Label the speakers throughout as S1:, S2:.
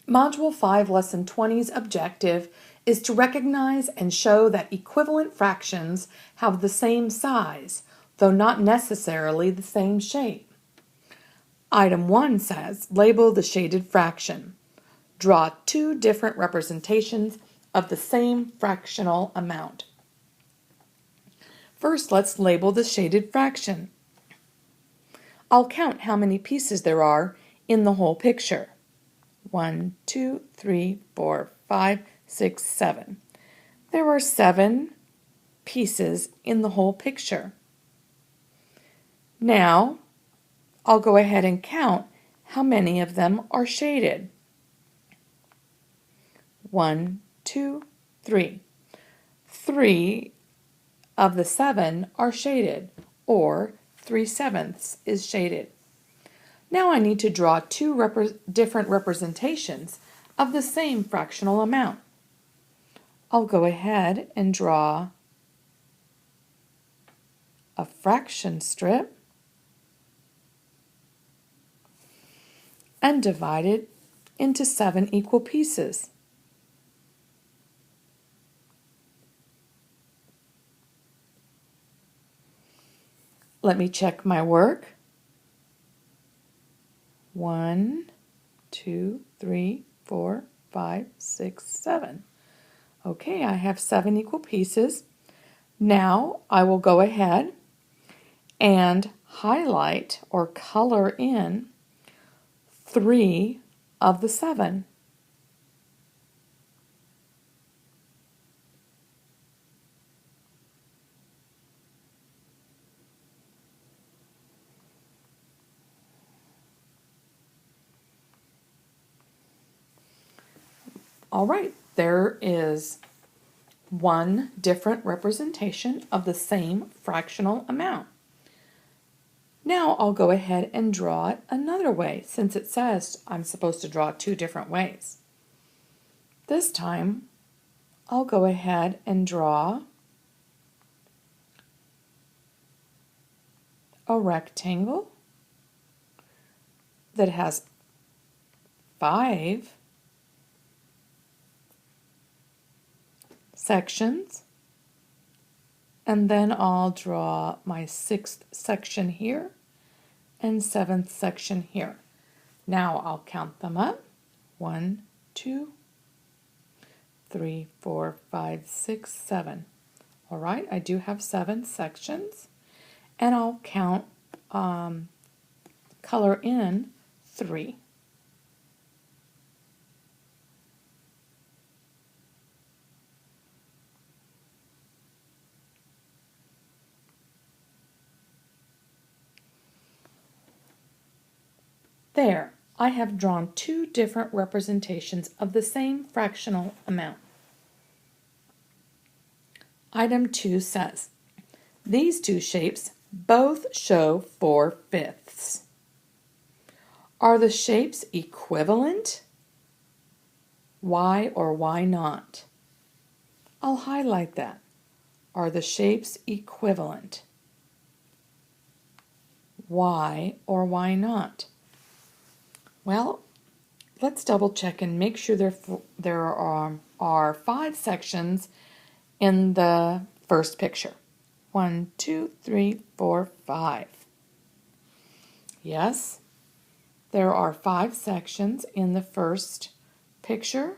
S1: Module 5, Lesson 20's objective is to recognize and show that equivalent fractions have the same size, though not necessarily the same shape. Item 1 says, label the shaded fraction. Draw two different representations of the same fractional amount. First, let's label the shaded fraction. I'll count how many pieces there are in the whole picture. 1, 2, 3, 4, 5, 6, 7. There are 7 pieces in the whole picture. Now, I'll go ahead and count how many of them are shaded. 1, 2, 3. 3 of the 7 are shaded, or 3/7 is shaded. Now I need to draw two different representations of the same fractional amount. I'll go ahead and draw a fraction strip and divide it into 7 equal pieces. Let me check my work. 1, 2, 3, 4, 5, 6, 7. Okay, I have 7 equal pieces. Now I will go ahead and highlight or color in 3 of the 7. All right, there is one different representation of the same fractional amount. Now I'll go ahead and draw it another way, since it says I'm supposed to draw 2 different ways. This time, I'll go ahead and draw a rectangle that has 5 sections, and then I'll draw my 6th section here and 7th section here. Now I'll count them up. 1, 2, 3, 4, 5, 6, 7. All right, I do have 7 sections, and I'll count, color in 3. There, I have drawn 2 different representations of the same fractional amount. Item 2 says, these 2 shapes both show 4/5. Are the shapes equivalent? Why or why not? I'll highlight that. Are the shapes equivalent? Why or why not? Well, let's double check and make sure there are 5 sections in the first picture. 1, 2, 3, 4, 5. Yes, there are 5 sections in the first picture.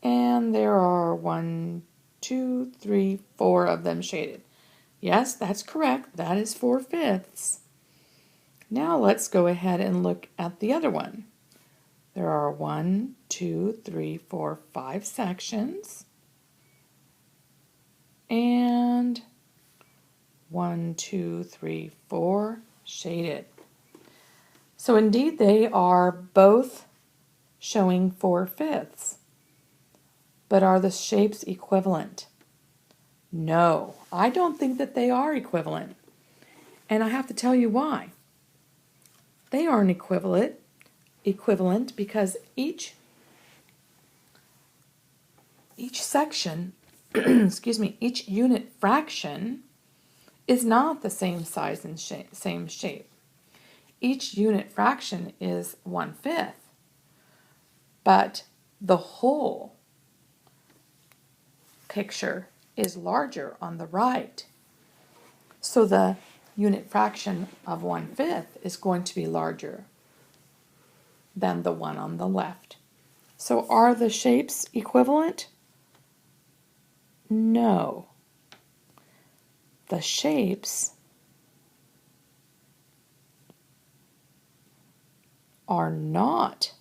S1: And there are 1, 2, 3, 4 of them shaded. Yes, that's correct. That is 4/5. Now let's go ahead and look at the other one. There are 1, 2, 3, 4, 5 sections. And 1, 2, 3, 4 shaded. So indeed they are both showing 4/5. But are the shapes equivalent? No, I don't think that they are equivalent. And I have to tell you why. They aren't equivalent because each section, excuse me, each unit fraction is not the same size and same shape. Each unit fraction is 1/5. but the whole picture is larger on the right. So the unit fraction of 1/5 is going to be larger than the one on the left. So are the shapes equivalent? No. The shapes are not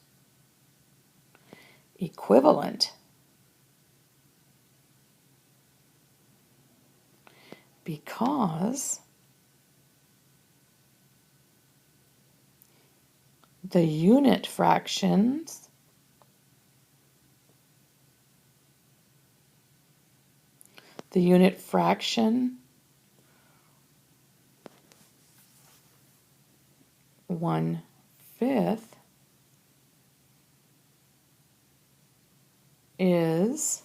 S1: equivalent because the unit fractions the unit fraction 1/5 is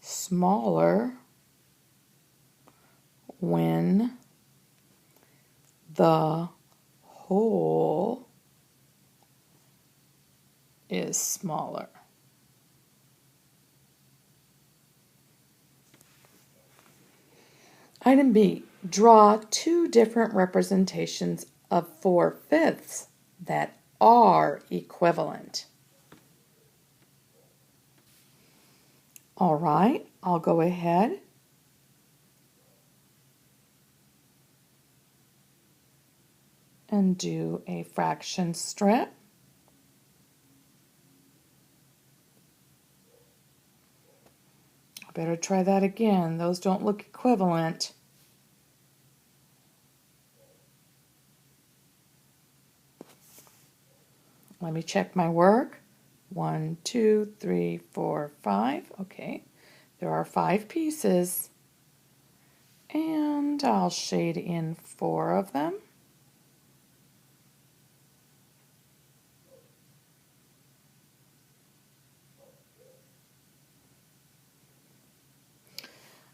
S1: smaller when the whole is smaller. Item B, draw two different representations of 4/5 that are equivalent. All right, I'll go ahead and do a fraction strip. I better try that again. Those don't look equivalent. Let me check my work. 1, 2, 3, 4, 5. Okay, there are 5 pieces. And I'll shade in 4 of them.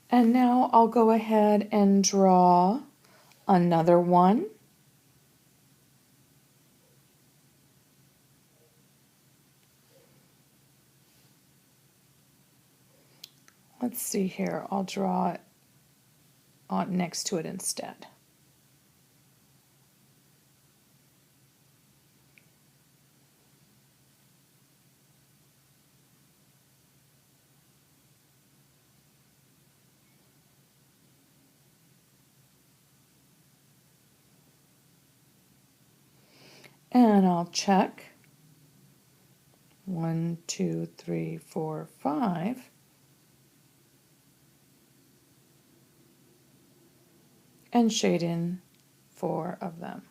S1: And now I'll go ahead and draw another one. Let's see here, I'll draw it on next to it instead. And I'll check 1, 2, 3, 4, 5. And shade in 4 of them.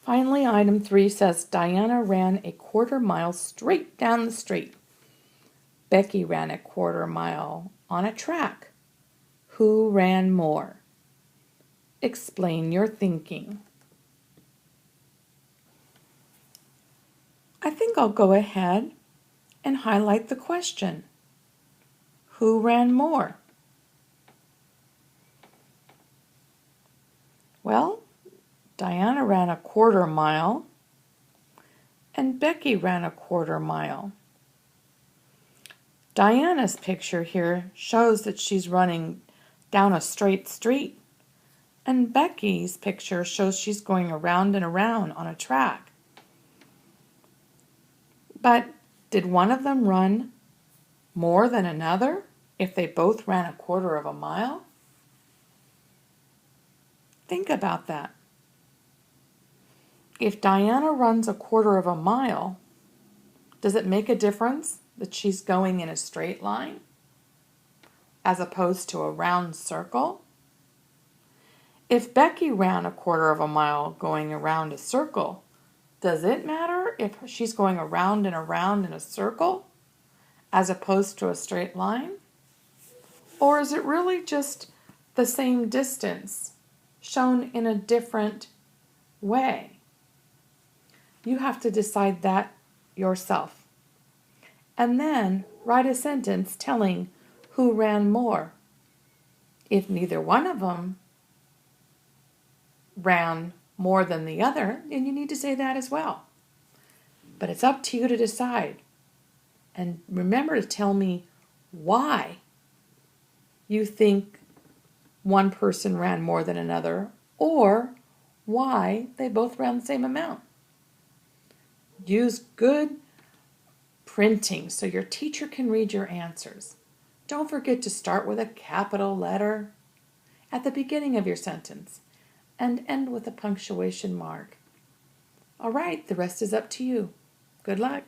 S1: Finally, item 3 says Diana ran a 1/4 mile straight down the street. Becky ran a 1/4 mile on a track. Who ran more? Explain your thinking. I think I'll go ahead and highlight the question. Who ran more? Well, Diana ran a 1/4 mile and Becky ran a 1/4 mile. Diana's picture here shows that she's running down a straight street, and Becky's picture shows she's going around and around on a track. But did one of them run more than another if they both ran a 1/4 mile? Think about that. If Diana runs a 1/4 mile, does it make a difference that she's going in a straight line as opposed to a round circle? If Becky ran a 1/4 mile going around a circle, does it matter if she's going around and around in a circle as opposed to a straight line? Or is it really just the same distance shown in a different way? You have to decide that yourself. and then write a sentence telling who ran more. If neither one of them ran more than the other, then you need to say that as well. But it's up to you to decide. And remember to tell me why you think one person ran more than another, or why they both ran the same amount. Use good printing so your teacher can read your answers. Don't forget to start with a capital letter at the beginning of your sentence and end with a punctuation mark. All right, the rest is up to you. Good luck.